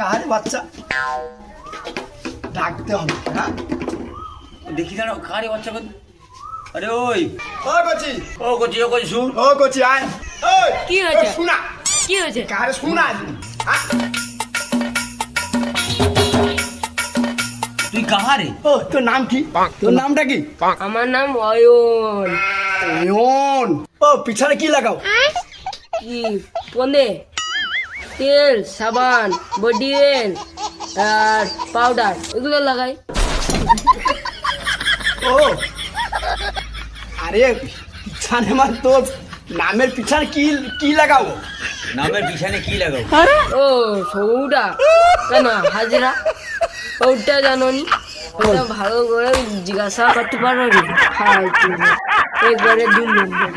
কার বাচ্চা ডাকতে হবে না? দেখি দাঁড়াও কারে বাচ্চা কত। আরে ওই ও কচি, ও কচি ও কচি শুন। ও কচি আয়। ওই কি হয়েছে? শোনা, কি হয়েছে? কারে শোনা। তুই কাহারে? ও তোর নাম কি? তোর নামটা কি? আমার নাম অয়ন। অয়ন। ও পিছনে কি লাগাও? কি পন্দে তেল, সাবান, বডি অয়েল আর পাউডার এগুলো লাগাই। ও আরে পিছনে মানে তোর নামের পিছনে কি কি লাগাও? নামের পিছনে কি লাগাও? ও সৌটা কেন হাজরা ওটা জানো নি? ওটা ভালো করে জিজ্ঞাসা করতে পারো নি। একবারে 2 নম্বর।